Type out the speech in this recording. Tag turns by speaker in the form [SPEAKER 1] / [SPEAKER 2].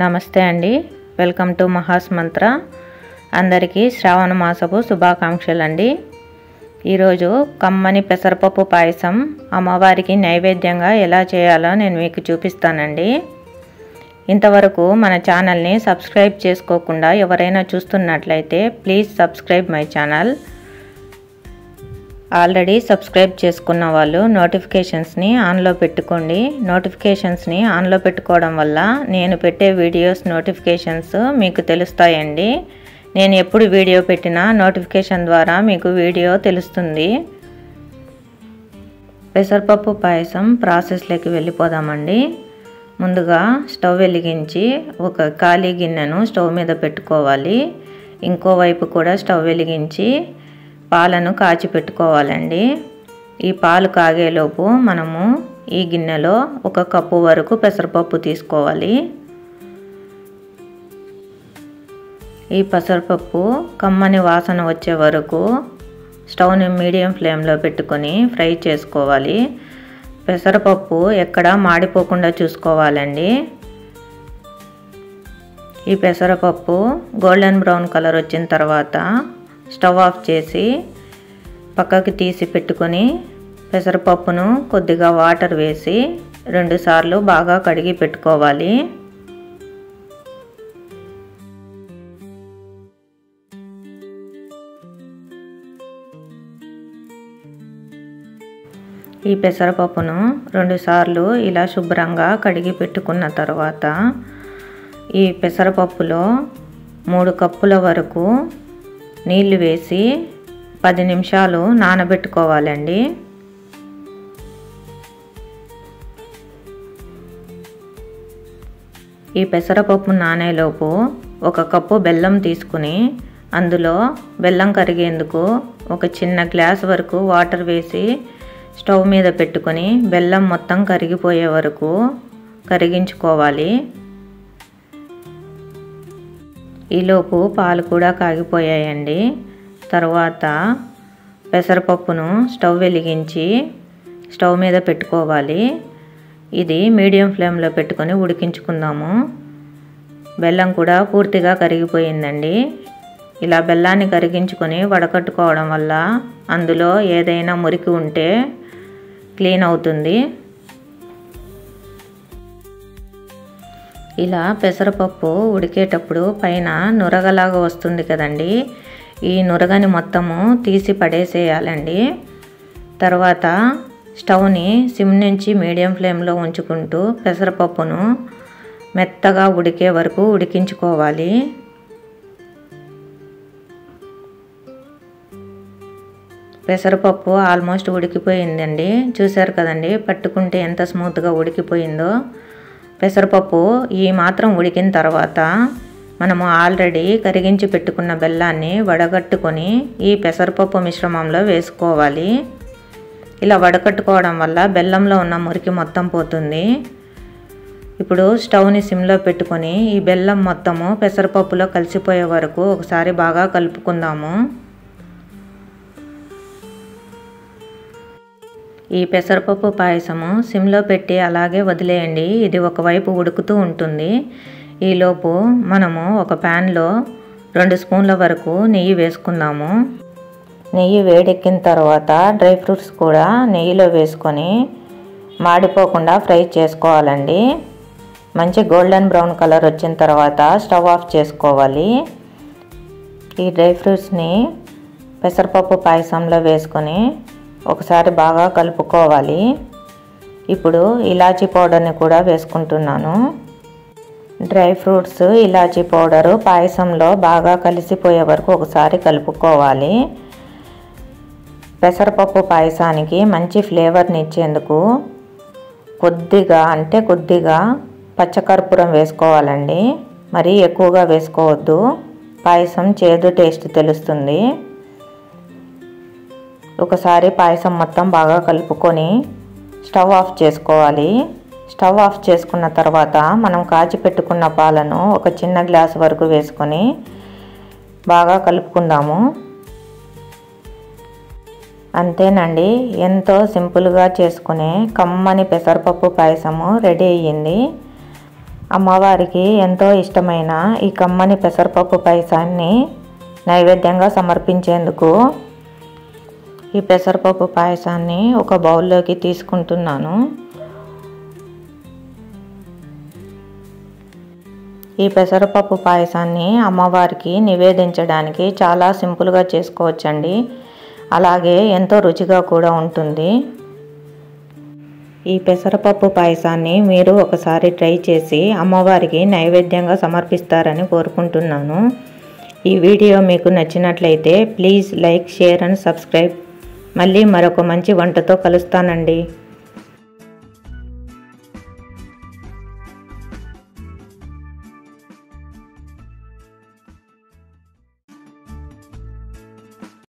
[SPEAKER 1] నమస్తే అండి, welcome to Maha's మంత్ర. అందరికీ శ్రావణ మాసపు శుభాకాంక్షలు అండి. ఈరోజు కమ్మని పెసరపప్పు పాయసం అమ్మవారికి నైవేద్యంగా ఎలా చేయాలో నేను మీకు చూపిస్తానండి. ఇంతవరకు మన ఛానల్ని సబ్స్క్రైబ్ చేసుకోకుండా ఎవరైనా చూస్తున్నట్లయితే please subscribe my channel. Already subscribe చేసుకున్న వాళ్ళు నోటిఫికేషన్స్ని ఆన్లో పెట్టుకోండి. నోటిఫికేషన్స్ని ఆన్లో పెట్టుకోవడం వల్ల నేను పెట్టే వీడియోస్ నోటిఫికేషన్స్ మీకు తెలుస్తాయండి. నేను ఎప్పుడు వీడియో పెట్టినా నోటిఫికేషన్ ద్వారా మీకు వీడియో తెలుస్తుంది. పెసరపప్పు పాయసం ప్రాసెస్లోకి వెళ్ళిపోదామండి. ముందుగా స్టవ్ వెలిగించి ఒక ఖాళీ గిన్నెను స్టవ్ మీద పెట్టుకోవాలి. ఇంకోవైపు కూడా స్టవ్ వెలిగించి పాలను కాచి పెట్టుకోవాలండి. ఈ పాలు కాగేలోపు మనము ఈ గిన్నెలో 1 కప్పు వరకు పెసరపప్పు తీసుకోవాలి. ఈ పెసరపప్పు కమ్మని వాసన వచ్చే వరకు స్టవ్ని మీడియం ఫ్లేమ్లో పెట్టుకొని ఫ్రై చేసుకోవాలి. పెసరపప్పు ఎక్కడా మాడిపోకుండా చూసుకోవాలండి. ఈ పెసరపప్పు గోల్డెన్ బ్రౌన్ కలర్ వచ్చిన తర్వాత స్టవ్ ఆఫ్ చేసి పక్కకి తీసి పెట్టుకొని పెసరపప్పును కొద్దిగా వాటర్ వేసి 2 సార్లు బాగా కడిగి పెట్టుకోవాలి. ఈ పెసరపప్పును 2 సార్లు ఇలా శుభ్రంగా కడిగి పెట్టుకున్న తర్వాత ఈ పెసరపప్పులో 3 కప్పుల వరకు నీళ్లు వేసి 10 నిమిషాలు నానబెట్టుకోవాలండి. ఈ పెసరపప్పు నానేలోపు 1 కప్పు బెల్లం తీసుకుని అందులో బెల్లం కరిగేందుకు ఒక చిన్న గ్లాస్ వరకు వాటర్ వేసి స్టవ్ మీద పెట్టుకొని బెల్లం మొత్తం కరిగిపోయే వరకు కరిగించుకోవాలి. ఈలోపు పాలు కూడా కాగిపోయాయండి. తర్వాత పెసరపప్పును స్టవ్ వెలిగించి స్టవ్ మీద పెట్టుకోవాలి. ఇది మీడియం ఫ్లేమ్లో పెట్టుకొని ఉడికించుకుందాము. బెల్లం కూడా పూర్తిగా కరిగిపోయిందండి. ఇలా బెల్లాన్ని కరిగించుకొని వడకట్టుకోవడం వల్ల అందులో ఏదైనా మురికి ఉంటే క్లీన్ అవుతుంది. ఇలా పెసరపప్పు ఉడికేటప్పుడు పైన నురగలాగా వస్తుంది కదండి, ఈ నురగని మొత్తము తీసి పడేసేయాలండి. తర్వాత స్టవ్ని సిమ్ నుంచి మీడియం ఫ్లేమ్లో ఉంచుకుంటూ పెసరపప్పును మెత్తగా ఉడికే వరకు ఉడికించుకోవాలి. పెసరపప్పు ఆల్మోస్ట్ ఉడికిపోయిందండి. చూశారు కదండి, పట్టుకుంటే ఎంత స్మూత్గా ఉడికిపోయిందో. పెసరపప్పు ఈ మాత్రం ఉడికిన తర్వాత మనము ఆల్రెడీ కరిగించి పెట్టుకున్న బెల్లాన్ని వడగట్టుకొని ఈ పెసరపప్పు మిశ్రమంలో వేసుకోవాలి. ఇలా వడకట్టుకోవడం వల్ల బెల్లంలో ఉన్న మురికి మొత్తం పోతుంది. ఇప్పుడు స్టవ్ని సిమ్లో పెట్టుకొని ఈ బెల్లం మొత్తము పెసరపప్పులో కలిసిపోయే వరకు ఒకసారి బాగా కలుపుకుందాము. ఈ పెసరపప్పు పాయసము సిమ్లో పెట్టి అలాగే వదిలేయండి. ఇది ఒకవైపు ఉడుకుతూ ఉంటుంది. ఈలోపు మనము ఒక ప్యాన్లో 2 స్పూన్ల వరకు నెయ్యి వేసుకుందాము. నెయ్యి వేడెక్కిన తర్వాత డ్రై ఫ్రూట్స్ కూడా నెయ్యిలో వేసుకొని మాడిపోకుండా ఫ్రై చేసుకోవాలండి. మంచి గోల్డెన్ బ్రౌన్ కలర్ వచ్చిన తర్వాత స్టవ్ ఆఫ్ చేసుకోవాలి. ఈ డ్రై ఫ్రూట్స్ని పెసరపప్పు పాయసంలో వేసుకొని ఒకసారి బాగా కలుపుకోవాలి. ఇప్పుడు ఇలాచీ పౌడర్ని కూడా వేసుకుంటున్నాను. డ్రై ఫ్రూట్స్, ఇలాచీ పౌడరు పాయసంలో బాగా కలిసిపోయే వరకు ఒకసారి కలుపుకోవాలి. పెసరపప్పు పాయసానికి మంచి ఫ్లేవర్ని ఇచ్చేందుకు కొద్దిగా పచ్చకర్పూరం వేసుకోవాలండి. మరీ ఎక్కువగా వేసుకోవద్దు, పాయసం చేదు టేస్ట్ తెలుస్తుంది. ఒకసారి పాయసం మొత్తం బాగా కలుపుకొని స్టవ్ ఆఫ్ చేసుకోవాలి. స్టవ్ ఆఫ్ చేసుకున్న తర్వాత మనం కాచి పెట్టుకున్న పాలను ఒక చిన్న గ్లాస్ వరకు వేసుకొని బాగా కలుపుకుందాము. అంతేనండి, ఎంతో సింపుల్గా చేసుకునే కమ్మని పెసరపప్పు పాయసము రెడీ అయ్యింది. అమ్మవారికి ఎంతో ఇష్టమైన ఈ కమ్మని పెసరపప్పు పాయసాన్ని నైవేద్యంగా సమర్పించేందుకు ఈ పెసరపప్పు పాయసాన్ని ఒక బౌల్లోకి తీసుకుంటున్నాను. ఈ పెసరపప్పు పాయసాన్ని అమ్మవారికి నివేదించడానికి చాలా సింపుల్గా చేసుకోవచ్చండి. అలాగే ఎంతో రుచిగా కూడా ఉంటుంది. ఈ పెసరపప్పు పాయసాన్ని మీరు ఒకసారి ట్రై చేసి అమ్మవారికి నైవేద్యంగా సమర్పిస్తారని కోరుకుంటున్నాను. ఈ వీడియో మీకు నచ్చినట్లయితే please like, share and subscribe. మళ్ళీ మరొక మంచి వంటతో కలుస్తానండి.